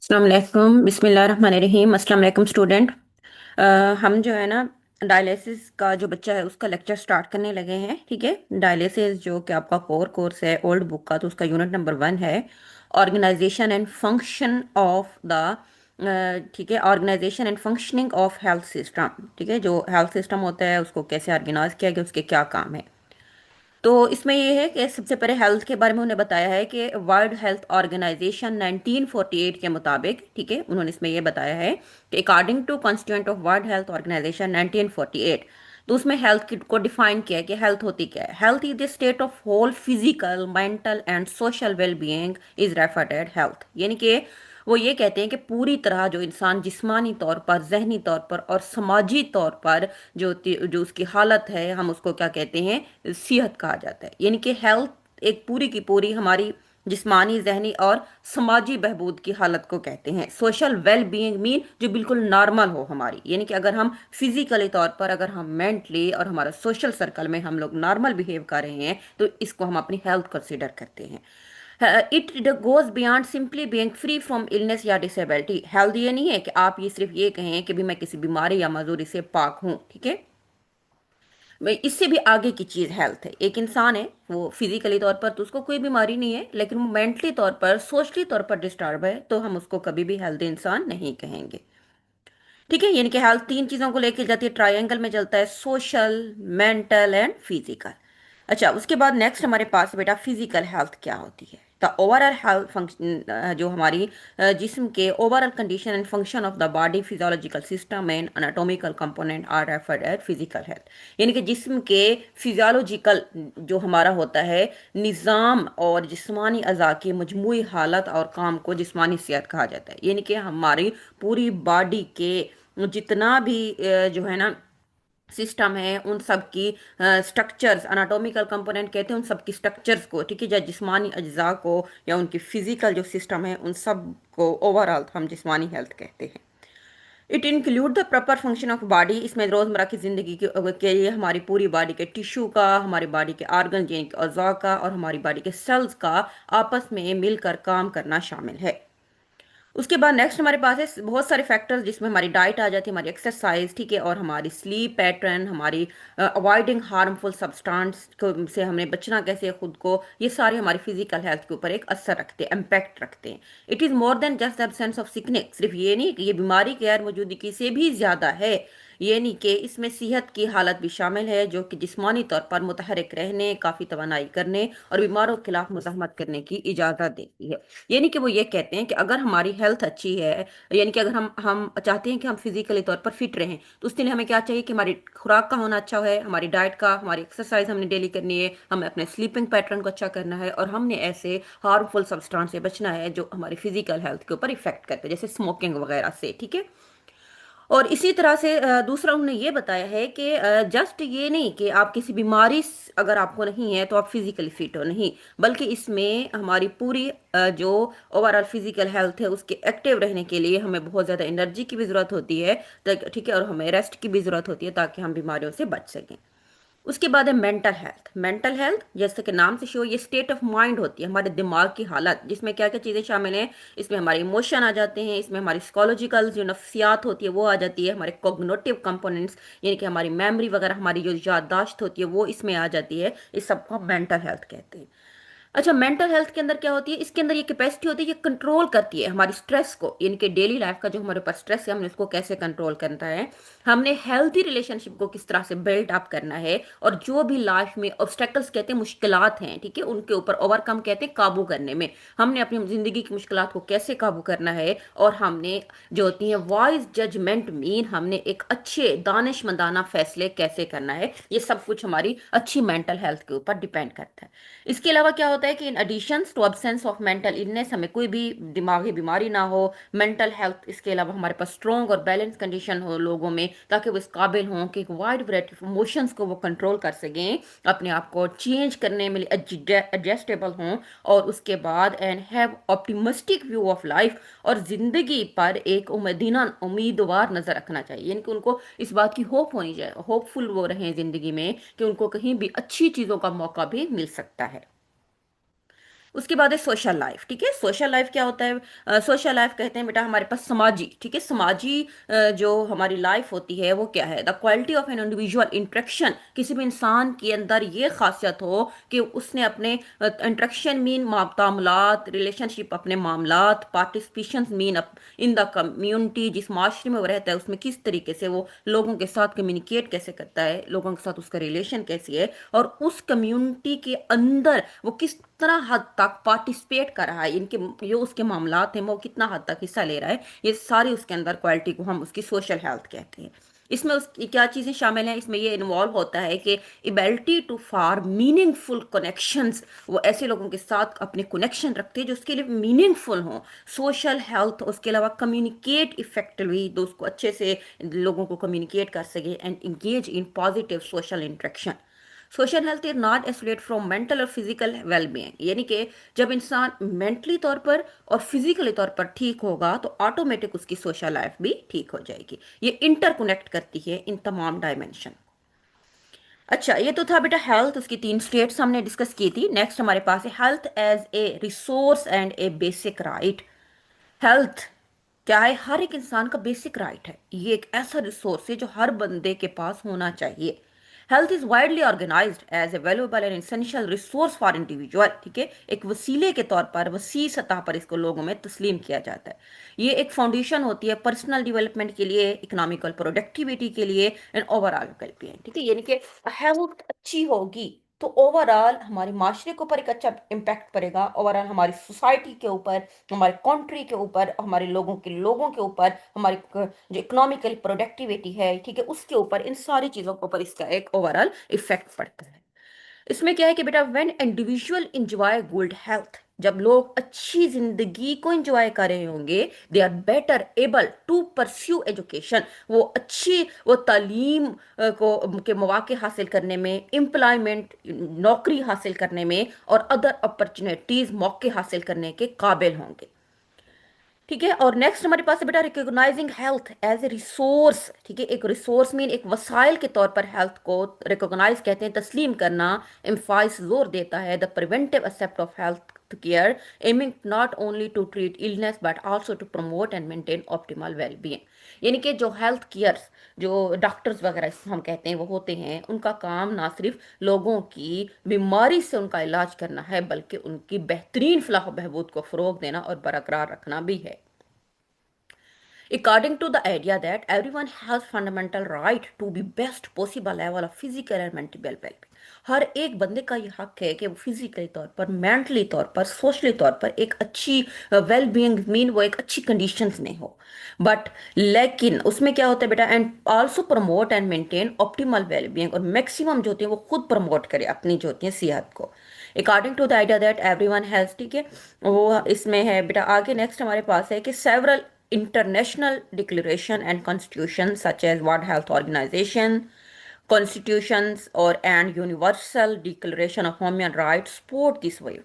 अस्सलाम वालेकुम बिस्मिल्लाहिर्रहमानिर्रहीम। अस्सलाम वालेकुम स्टूडेंट। हम जो है ना डायलिसिस का जो बच्चा है उसका लेक्चर स्टार्ट करने लगे हैं। ठीक है, डायलिसिस जो कि आपका कोर कोर्स है ओल्ड बुक का, तो उसका यूनिट नंबर 1 है organisation and function of the. ठीक है, organisation and functioning of health system. ठीक है, जो हेल्थ सिस्टम होता है उसको कैसे ऑर्गेनाइज किया गया, उसके क्या काम है। तो इसमें ये है कि सबसे पहले हेल्थ के बारे में उन्होंने बताया है कि वर्ल्ड हेल्थ ऑर्गेनाइजेशन 1948 के मुताबिक, ठीक है, उन्होंने इसमें ये बताया है कि according to constituent of world health organisation 1948, तो उसमें हेल्थ को डिफाइन किया है कि हेल्थ होती क्या है। Health is the state of whole physical mental and social well being is referred at health. यानी कि वो ये कहते हैं कि पूरी तरह जो इंसान जिस्मानी तौर पर, जहनी तौर पर और समाजी तौर पर जो उसकी हालत है, हम उसको क्या कहते हैं, सेहत कहा जाता है। यानी कि हेल्थ एक पूरी की पूरी हमारी जिस्मानी, जहनी और समाजी बहबूद की हालत को कहते हैं। सोशल वेल बीइंग मीन जो बिल्कुल नॉर्मल हो हमारी, यानी कि अगर हम फिजिकली तौर पर, अगर हम मेंटली और हमारा सोशल सर्कल में हम लोग नॉर्मल बिहेव कर रहे हैं, तो इसको हम अपनी हेल्थ कंसिडर करते हैं। It goes beyond simply being free from illness या डिसेबिलिटी। हेल्थ ये नहीं है कि आप ये सिर्फ ये कहें कि भी मैं किसी बीमारी या मजूरी से पाक हूं। ठीक है, भाई इससे भी आगे की चीज हेल्थ है। एक इंसान है, वो फिजिकली तौर पर तो उसको कोई बीमारी नहीं है, लेकिन वो मेंटली तौर पर, सोशली तौर पर डिस्टर्ब है, तो हम उसको कभी भी हेल्दी इंसान नहीं कहेंगे। ठीक है, यानी कि हेल्थ तीन चीजों को लेकर जाती है, ट्रायंगल में चलता है, सोशल, मेंटल एंड फिजिकल। अच्छा, उसके बाद नेक्स्ट हमारे पास बेटा फिजिकल हेल्थ क्या होती है। द ओवरऑल हेल्थ फंक्शन, जो हमारी जिस्म के overall condition and function of the body, physiological system and anatomical component are referred as physical health. यानी कि जिस्म के फिजियोलॉजिकल जो हमारा होता है निज़ाम और जिस्मानी अज़ा की मजमूई हालत और काम को जिस्मानी सेहत कहा जाता है। यानी कि हमारी पूरी बॉडी के जितना भी जो है ना सिस्टम है, उन सब की स्ट्रक्चर्स, अनाटॉमिकल कंपोनेंट कहते हैं उन सब की स्ट्रक्चर्स को, ठीक है, या जिस्मानी अज्जा को, या उनकी फिजिकल जो सिस्टम है उन सब को ओवरऑल हम जिस्मानी हेल्थ कहते हैं। It include the proper function of body. इसमें रोजमर्रा की जिंदगी के लिए हमारी पूरी बॉडी के टिश्यू का, हमारी बॉडी के आर्गन यानी कि अज़ा का और हमारी बॉडी के सेल्स का आपस में मिलकर काम करना शामिल है। उसके बाद नेक्स्ट हमारे पास है बहुत सारे फैक्टर्स, जिसमें हमारी डाइट आ जाती है, हमारी एक्सरसाइज, ठीक है, और हमारी स्लीप पैटर्न, हमारी अवॉइडिंग हार्मफुल सब्सटेंस से हमें बचना कैसे है खुद को, ये सारे हमारी फिजिकल हेल्थ के ऊपर एक असर रखते हैं, इम्पैक्ट रखते हैं। It is more than just the absence of sickness. सिर्फ ये नहीं कि ये बीमारी गैर मौजूदगी से भी ज्यादा है, ये नहीं कि इसमें सेहत की हालत भी शामिल है, जो कि जिस्मानी तौर पर मुतहरिक रहने, काफ़ी तवानाई करने और बीमारों के खिलाफ मुजाहमत करने की इजाज़त देती है। यानी कि वो ये कहते हैं कि अगर हमारी हेल्थ अच्छी है, यानी कि अगर हम चाहते हैं कि हम फिजिकली तौर पर फिट रहें, तो उसके लिए हमें क्या चाहिए कि हमारी खुराक का होना अच्छा है, हमारी डाइट का, हमारी एक्सरसाइज हमने डेली करनी है, हमें अपने स्लीपिंग पैटर्न को अच्छा करना है, और हमने ऐसे हार्मफुल सब्सटेंस से बचना है जो हमारी फिजिकल हेल्थ के ऊपर इफेक्ट करते हैं, जैसे स्मोकिंग वगैरह से। ठीक है, और इसी तरह से दूसरा उन्होंने ये बताया है कि जस्ट ये नहीं कि आप किसी बीमारी अगर आपको नहीं है तो आप फिजिकली फिट हो, नहीं, बल्कि इसमें हमारी पूरी जो ओवरऑल फिजिकल हेल्थ है उसके एक्टिव रहने के लिए हमें बहुत ज़्यादा एनर्जी की भी ज़रूरत होती है, ठीक है, और हमें रेस्ट की भी ज़रूरत होती है ताकि हम बीमारियों से बच सकें। उसके बाद है मेंटल हेल्थ। मेंटल हेल्थ जैसे कि नाम से शो, ये स्टेट ऑफ माइंड होती है, हमारे दिमाग की हालत, जिसमें क्या क्या चीज़ें शामिल हैं। इसमें हमारे इमोशन आ जाते हैं, इसमें हमारी साइकोलॉजिकल जो नफ्सियात होती है वो आ जाती है, हमारे कॉग्निटिव कंपोनेंट्स यानी कि हमारी मेमोरी वगैरह, हमारी जो याददाश्त होती है वो इसमें आ जाती है। इस सबको हम मेंटल हेल्थ कहते हैं। अच्छा, मेंटल हेल्थ के अंदर क्या होती है, इसके अंदर ये कैपेसिटी होती है, ये कंट्रोल करती है हमारी स्ट्रेस को, यानी कि डेली लाइफ का जो हमारे ऊपर स्ट्रेस है हमने उसको कैसे कंट्रोल करना है, हमने हेल्थी रिलेशनशिप को किस तरह से बिल्ड अप करना है, और जो भी लाइफ में ऑब्स्टेकल्स कहते हैं, मुश्किलात हैं, ठीक है, उनके ऊपर ओवरकम कहते हैं, काबू करने में हमने अपनी जिंदगी की मुश्किलात को कैसे काबू करना है, और हमने जो होती है वाइज जजमेंट मीन हमने एक अच्छे दानिशमंदाना फैसले कैसे करना है, ये सब कुछ हमारी अच्छी मेंटल हेल्थ के ऊपर डिपेंड करता है। इसके अलावा क्या होता है कि in addition to absence of mental illness, हमें कोई भी दिमागी बीमारी ना हो, मेंटल हेल्थ इसके अलावा हमारे पास स्ट्रॉन्ग और बैलेंस कंडीशन हो लोगों में, ताकि वो इस काबिल हों कि एक वाइड वैरायटी ऑफ इमोशंस को वो कंट्रोल कर सकें, अपने आप को चेंज करने में एडजस्टेबल हों, और उसके बाद and have optimistic view of life, और जिंदगी पर एक उम्मीदीना उम्मीदवार नजर रखना चाहिए, यानी कि उनको इस बात की होप होनी चाहिए, होपफुल वो रहें जिंदगी में कि उनको कहीं भी अच्छी चीजों का मौका भी मिल सकता है। उसके बाद है सोशल लाइफ। ठीक है, सोशल लाइफ क्या होता है? सोशल लाइफ कहते हैं बेटा हमारे पास समाजी, ठीक है, समाजी जो हमारी लाइफ होती है वो क्या है? The quality of an individual interaction, किसी भी इंसान के अंदर ये खासियत हो कि उसने अपने इंटरेक्शन मीन मामलात, रिलेशनशिप अपने मामलात, participation mean in the community, जिस माशरे में वो रहता है उसमें किस तरीके से वो लोगों के साथ कम्युनिकेट कैसे करता है, लोगों के साथ उसका रिलेशन कैसी है, और उस कम्युनिटी के अंदर वो किस तरह हद तक पार्टिसिपेट कर रहा है, इनके जो उसके मामलात हैं वो कितना हद तक हिस्सा ले रहा है, ये सारी उसके अंदर क्वालिटी को हम उसकी सोशल हेल्थ कहते हैं। इसमें उसकी क्या चीज़ें शामिल हैं? इसमें ये इन्वॉल्व होता है कि ability to form meaningful connections, वो ऐसे लोगों के साथ अपने कनेक्शन रखते हैं जो उसके लिए मीनिंगफुल हों। सोशल हेल्थ, उसके अलावा कम्युनिकेट इफेक्टिवली, तो उसको अच्छे से लोगों को कम्युनिकेट कर सके and engage in positive social interaction. Social health is not isolate from mental और फिजिकल वेलबींग, यानी कि जब इंसान मेंटली तौर पर और फिजिकली तौर पर ठीक होगा तो ऑटोमेटिक उसकी सोशल लाइफ भी ठीक हो जाएगी। ये इंटरकनेक्ट करती है इन तमाम डायमेंशन। अच्छा, ये तो था बेटा हेल्थ, उसकी तीन स्टेट्स हमने डिस्कस की थी। नेक्स्ट हमारे पास है health as a resource and a basic right. Health क्या है? हर एक इंसान का बेसिक राइट है, ये एक ऐसा रिसोर्स है जो हर बंदे के पास होना चाहिए। Health is widely organised as a valuable and essential resource for individual, ठीक है, एक वसीले के तौर पर वसी सतह पर इसको लोगों में तस्लीम किया जाता है। ये एक फाउंडेशन होती है पर्सनल डेवलपमेंट के लिए, इकोनॉमिकल प्रोडक्टिविटी के लिए एंड ओवरऑल वेलबींग, ठीक है, यानी कि हेल्थ अच्छी होगी तो ओवरऑल हमारे माशरे के ऊपर एक अच्छा इम्पैक्ट पड़ेगा, ओवरऑल हमारी सोसाइटी के ऊपर, हमारे कंट्री के ऊपर, हमारे लोगों के ऊपर, हमारी जो इकोनॉमिकल प्रोडक्टिविटी है, ठीक है, उसके ऊपर, इन सारी चीजों के ऊपर इसका एक ओवरऑल इफेक्ट पड़ता है। इसमें क्या है कि बेटा when individual enjoy good health, जब लोग अच्छी जिंदगी को एंजॉय कर रहे होंगे, they are better able to pursue education, वो तालीम को के मौके हासिल करने में, एम्प्लॉयमेंट नौकरी हासिल करने में और अदर अपॉर्चुनिटीज मौके हासिल करने के काबिल होंगे। ठीक है, और नेक्स्ट हमारे पास है बेटा recognising health as a resource. ठीक है, एक रिसोर्स मीन एक वसाइल के तौर पर हेल्थ को रिकॉग्नाइज कहते हैं, तस्लीम करना। एम्फाइज जोर देता है the preventive aspect of health care, aiming not only to treat illness but also to promote and maintain optimal wellbeing, यानी कि जो हेल्थ केयर्स, जो डॉक्टर्स वगैरह हम कहते हैं वो होते हैं, उनका काम ना सिर्फ लोगों की बीमारी से उनका इलाज करना है बल्कि उनकी बेहतरीन फलाह बहबूद को फरोग देना और बरकरार रखना भी है। According to the idea that everyone has fundamental right to be best possible level of physical and mental well-being, हर एक बंदे का ये हक है कि वो फिजिकली तौर पर, मेंटली तौर पर, सोशली तौर पर एक अच्छी वेल बीइंग मीन वो एक अच्छी कंडीशंस में हो। बट लेकिन उसमें क्या होता है बेटा, and also promote and maintain optimal well being, और मैक्सिमम जो होती है वो खुद प्रमोट करे अपनी जो होती है सेहत को। According to the idea that everyone has, ठीक है, वो इसमें है बेटा आगे नेक्स्ट हमारे पास है कि several international declaration and constitutions such as World Health Organization, constitutions or and universal declaration of human rights support this way।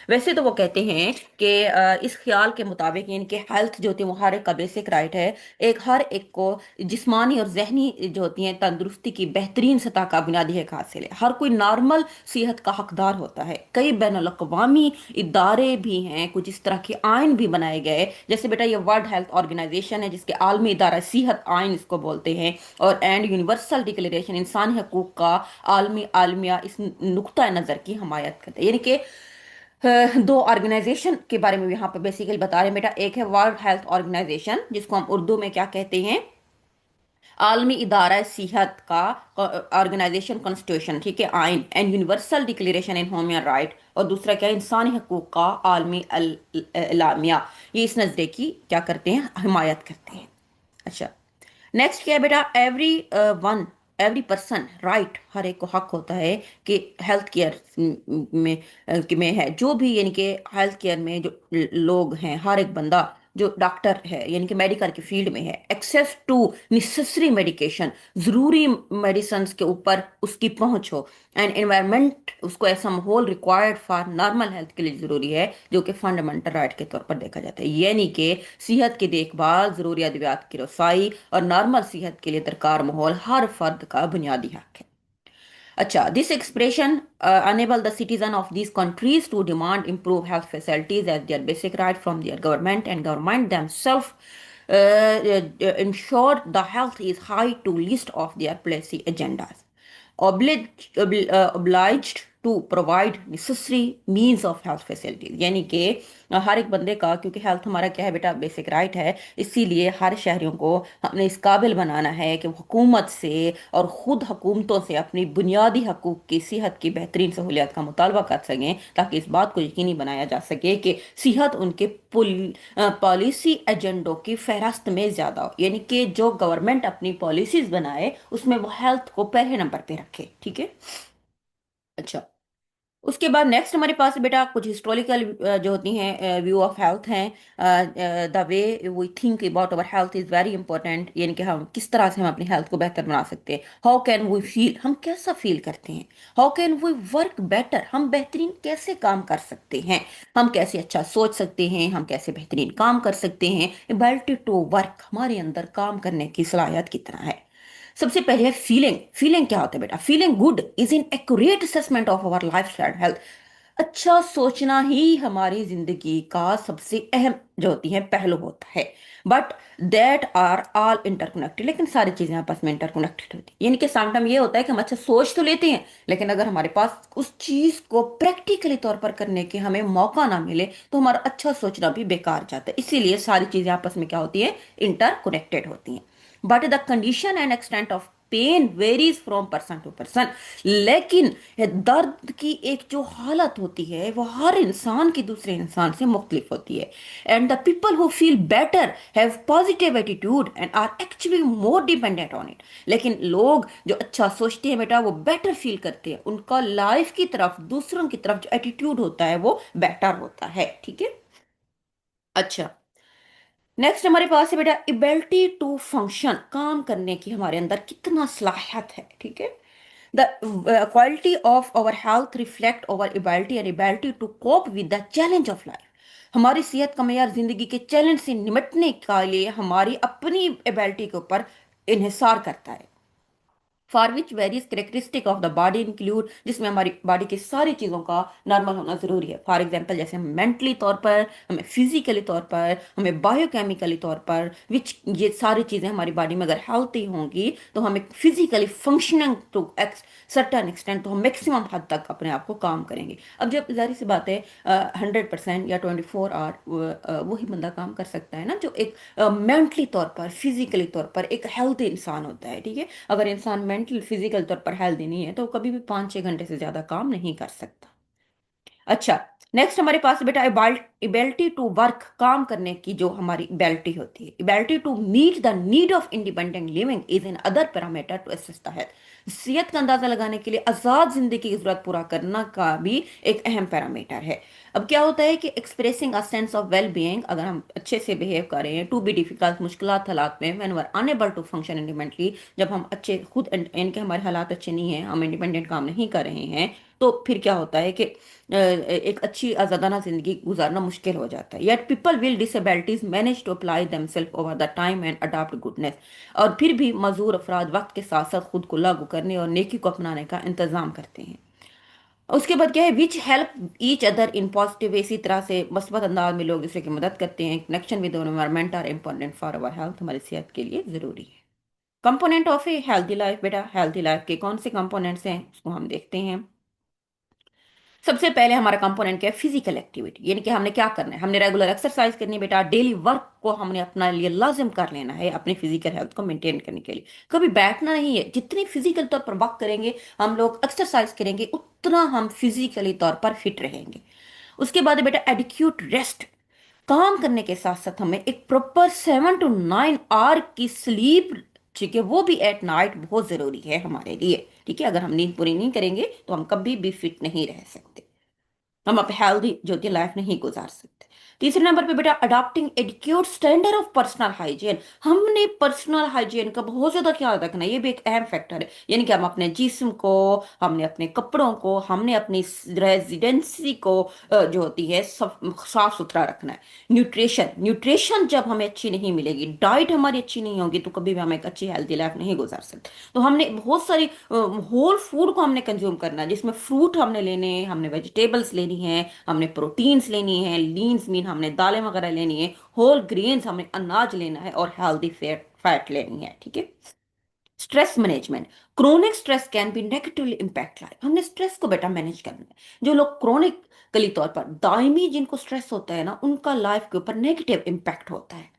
वैसे तो वो कहते हैं कि इस ख्याल के मुताबिक इनके हेल्थ जो होती है वो हर एक का बेसिक राइट है, एक हर एक को जिस्मानी और जहनी जो होती है तंदुरुस्ती की बेहतरीन सतह का बुनियादी हक हासिल है, हर कोई नॉर्मल सेहत का हकदार होता है। कई बैन अवी इदारे भी हैं, कुछ इस तरह के आइन भी बनाए गए, जैसे बेटा ये वर्ल्ड हेल्थ ऑर्गेनाइजेशन है जिसके आलमी इदारा सेहत आइन इसको बोलते हैं, और एंड यूनिवर्सल डिक्लेरेशन इंसानी हकूक का आलमी आलमिया इस नुक्ता नज़र की हमायत करता है। यानी कि दो ऑर्गेनाइजेशन के बारे में यहाँ पे बेसिकली बता रहे हैं बेटा, एक है वर्ल्ड हेल्थ ऑर्गेनाइजेशन जिसको हम उर्दू में क्या कहते हैं, आलमी इदारा सेहत का ऑर्गेनाइजेशन कॉन्स्टिट्यूशन, ठीक है, आइन and universal declaration in human right, और दूसरा क्या है, इंसानी हकूक का आलमी एलामिया, ये इस नजरिए की क्या करते हैं, हिमायत करते हैं। अच्छा, नेक्स्ट क्या है बेटा, वन एवरी पर्सन राइट, हर एक को हक होता है कि हेल्थ केयर में है जो भी, यानी कि हेल्थ केयर में जो लोग हैं, हर एक बंदा जो डॉक्टर है यानी कि मेडिकल की फील्ड में है, एक्सेस टू नेसेसरी मेडिकेशन, जरूरी मेडिसिन के ऊपर उसकी पहुंच हो, एंड एनवायरनमेंट, उसको ऐसा माहौल रिक्वायर्ड फॉर नॉर्मल हेल्थ के लिए जरूरी है जो कि फंडामेंटल राइट के तौर पर देखा जाता है, यानी कि सेहत की देखभाल, जरूरी अद्वियात की रसाई और नॉर्मल सेहत के लिए दरकार माहौल हर फर्द का बुनियादी हक है। अच्छा, this expression enable the citizen of these countries to demand improve health facilities as their basic right from their government, and government themselves ensure the health is high to list of their policy agendas. Obliged to provide necessary means of health facilities, यानी कि हर एक बंदे का, क्योंकि health हमारा क्या है बेटा, बेसिक राइट है, इसीलिए हर शहरियों को हमने इस काबिल बनाना है कि वो हुकूमत से और ख़ुद हुकूमतों से अपनी बुनियादी हकूक़ की सेहत की बेहतरीन सहूलियत का मुतालबा कर सकें, ताकि इस बात को यकीनी बनाया जा सके कि सेहत उनके पॉलिसी एजेंडों की फहरस्त में ज़्यादा हो, यानी कि जो गवर्नमेंट अपनी पॉलिसीज़ बनाए उसमें वो हेल्थ को पहले नंबर पे रखे। ठीक है। अच्छा, उसके बाद नेक्स्ट हमारे पास बेटा कुछ हिस्टोरिकल जो होती हैं व्यू ऑफ हेल्थ हैं। The way we think about our health is very important, यानी कि हम किस तरह से हम अपनी हेल्थ को बेहतर बना सकते हैं। हाउ कैन वी फील, हम कैसा फील करते हैं। How can we work better, हम बेहतरीन कैसे काम कर सकते हैं। हम कैसे अच्छा सोच सकते हैं, हम कैसे बेहतरीन काम कर सकते हैं। एबिलिटी टू वर्क, हमारे अंदर काम करने की सलाहियत कितना है। सबसे पहले है फीलिंग। फीलिंग क्या होता है बेटा, feeling good is in accurate assessment of our life style health. अच्छा सोचना ही हमारी जिंदगी का सबसे अहम जो होती है पहलू होता है। But that are all interconnected, लेकिन सारी चीजें आपस में इंटरकनेक्टेड होती है, यानी कि समटाइम ये होता है कि हम अच्छा सोच तो लेते हैं, लेकिन अगर हमारे पास उस चीज को प्रैक्टिकली तौर पर करने के हमें मौका ना मिले तो हमारा अच्छा सोचना भी बेकार जाता है। इसीलिए सारी चीजें आपस में क्या होती है, इंटरकनेक्टेड होती हैं। But the condition and extent of pain varies from person to person, लेकिन दर्द की एक जो हालत होती है वो हर इंसान की दूसरे इंसान से मुख्तलिफ होती है। And the people who feel better have positive attitude and are actually more dependent on it, लेकिन लोग जो अच्छा सोचते हैं बेटा वो बेटर फील करते हैं, उनका लाइफ की तरफ, दूसरों की तरफ जो एटीट्यूड होता है वो बेटर होता है। ठीक है। अच्छा, नेक्स्ट हमारे पास है बेटा एबिलिटी टू फंक्शन, काम करने की हमारे अंदर कितना सलाहियत है। ठीक है। The quality of our health reflect our ability and ability to cope with the challenge of life. हमारी सेहत का मेयार जिंदगी के चैलेंज से निपटने के लिए हमारी अपनी एबिलिटी के ऊपर इन्हिसार करता है। For which various characteristic of the body include, जिसमें हमारी बॉडी की सारी चीज़ों का नॉर्मल होना ज़रूरी है। फॉर एग्जांपल जैसे हम मेंटली तौर पर, हमें फिजिकली तौर पर, हमें बायोकेमिकली तौर पर, विच ये सारी चीज़ें हमारी बॉडी में अगर हेल्थी होंगी तो हमें physically functioning to certain extent, तो हम मैक्सिमम हद तक अपने आप को काम करेंगे। अब जब जाहिर सी बात है 100% या 24 आवर वही बंदा काम कर सकता है ना जो एक मेंटली तौर पर, फिजिकली तौर पर एक हेल्थी इंसान होता है। ठीक है। अगर इंसान मेंटल फिजिकल तौर पर हेल्दी नहीं है तो वो कभी भी 5-6 घंटे से ज्यादा काम नहीं कर सकता। अच्छा, नेक्स्ट हमारे पास बेटा एबिलिटी टू वर्क, काम करने की जो हमारी एबिलिटी होती है। Ability to meet the need of independent living is another parameter to assess the health. सेहत का अंदाजा लगाने के लिए आजाद जिंदगी की जरूरत पूरा करना का भी एक अहम पैरामीटर है। अब क्या होता है कि expressing a sense of well being, अगर हम अच्छे से बिहेव कर रहे हैं, टू बी डिफिकल्ट, मुश्किलात हालात में, when we are unable to function independently, जब हम अच्छे खुद इनके हमारे हालात अच्छे नहीं हैं, हम इंडिपेंडेंट काम नहीं कर रहे हैं, तो फिर क्या होता है कि एक अच्छी आज़ादाना जिंदगी गुजारना मुश्किल हो जाता है। Yet people will disabilities manage to apply themself over the time and adopt goodness, और फिर भी मजूर अफराद वक्त के साथ साथ खुद को लागू करने और नेकी को अपनाने का इंतजाम करते हैं। उसके बाद क्या है, which help each other in positive, इसी तरह से मस्बत अंदाज में लोग दूसरे की मदद करते हैं। Connection with environment are important for our health, हमारी सेहत के लिए जरूरी है। Component of a healthy life बेटा, हेल्थी लाइफ के कौन से कंपोनेंट्स हैं उसको हम देखते हैं। सबसे पहले हमारा कंपोनेंट क्या है, फिजिकल एक्टिविटी, यानी कि हमने क्या करना है, हमने रेगुलर एक्सरसाइज करनी है बेटा। डेली वर्क को हमने अपना लिए लाजिम कर लेना है अपनी फिजिकल हेल्थ को मेंटेन करने के लिए। कभी बैठना नहीं है, जितनी फिजिकल तौर पर वर्क करेंगे, हम लोग एक्सरसाइज करेंगे, उतना हम फिजिकली तौर पर फिट रहेंगे। उसके बाद है बेटा एडिक्यूट रेस्ट, काम करने के साथ साथ हमें एक प्रॉपर 7 to 9 आवर की स्लीप, ठीक है, वो भी एट नाइट बहुत जरूरी है हमारे लिए। ठीक है। अगर हम नींद पूरी नहीं करेंगे तो हम कभी भी फिट नहीं रह सकते। हम अब हेल्दी जो होती है लाइफ नहीं गुजार सकते। तीसरे नंबर पे बेटा, adopting adequate standard of personal hygiene. हमने पर्सनल हाइजीन का बहुत ज्यादा ख्याल रखना है, ये भी एक अहम फैक्टर है। यानी कि हम अपने जिस्म को, हमने अपने कपड़ों को, हमने अपनी रेजिडेंसी को जो होती है सब साफ सुथरा रखना है। न्यूट्रिशन, न्यूट्रिशन जब हमें अच्छी नहीं मिलेगी, डाइट हमारी अच्छी नहीं होगी, तो कभी भी हम एक अच्छी हेल्दी लाइफ नहीं गुजार सकते। तो हमने बहुत सारी होल फूड को हमने कंज्यूम करना है, जिसमें फ्रूट हमने लेने हैं, हमने वेजिटेबल्स लेनी है, हमने प्रोटीन्स लेनी है, लीन्स मीन हमने दालें वगैरह लेनी है, होल ग्रेन्स हमने अनाज लेना है, और हेल्दी फैट फैट लेनी है, ठीक है। Stress management, chronic stress can be negatively impact life. हमने स्ट्रेस को बेटा मैनेज करना है। जो लोग क्रोनिकली तौर पर दायमी जिनको स्ट्रेस होता है ना, उनका लाइफ के ऊपर नेगेटिव इम्पैक्ट होता है।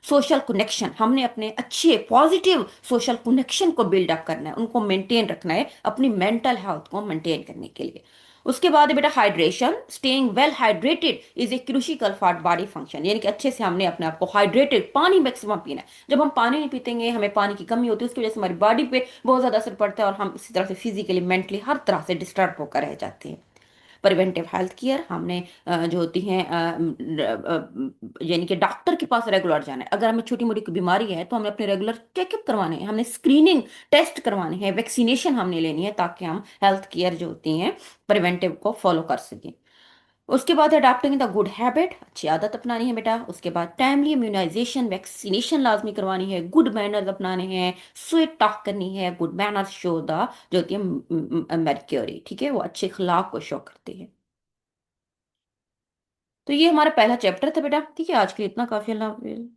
सोशल कनेक्शन, हमने अपने अच्छे पॉजिटिव सोशल कनेक्शन को बिल्डअप करना है, उनको मेंटेन रखना है अपनी मेंटल हेल्थ को मेंटेन करने के लिए। उसके बाद है बेटा hydration, staying well hydrated is a crucial for body function. यानी कि अच्छे से हमने अपने आप को हाइड्रेटेड, पानी मैक्सिमम पीना है। जब हम पानी नहीं पीतेंगे, हमें पानी की कमी होती है, उसकी वजह से हमारी बॉडी पे बहुत ज्यादा असर पड़ता है, और हम इसी तरह से फिजिकली मेंटली हर तरह से डिस्टर्ब होकर रह जाते हैं। प्रिवेंटिव हेल्थ केयर, हमने जो होती हैं यानी कि डॉक्टर के पास रेगुलर जाना है। अगर हमें छोटी मोटी कोई बीमारी है, तो हमें अपने रेगुलर चेकअप करवाने हैं, हमने स्क्रीनिंग टेस्ट करवाने हैं, वैक्सीनेशन हमने लेनी है, ताकि हम हेल्थ केयर जो होती हैं प्रिवेंटिव को फॉलो कर सकें। उसके बाद अडॉप्टिंग द गुड हैबिट, अच्छी आदत अपनानी है बेटा। उसके बाद टाइमली इम्यूनाइजेशन, वैक्सीनेशन लाजमी करवानी है, गुड मैनर्स अपनाने हैं, स्वीट टॉक करनी है। गुड मैनर्स शो द जो होती है मेरिक्योरी, ठीक है, वो अच्छे अखलाक को शो करती है। तो ये हमारा पहला चैप्टर था बेटा, ठीक है। आज के लिए इतना काफी। अल्लाह हाफिज़।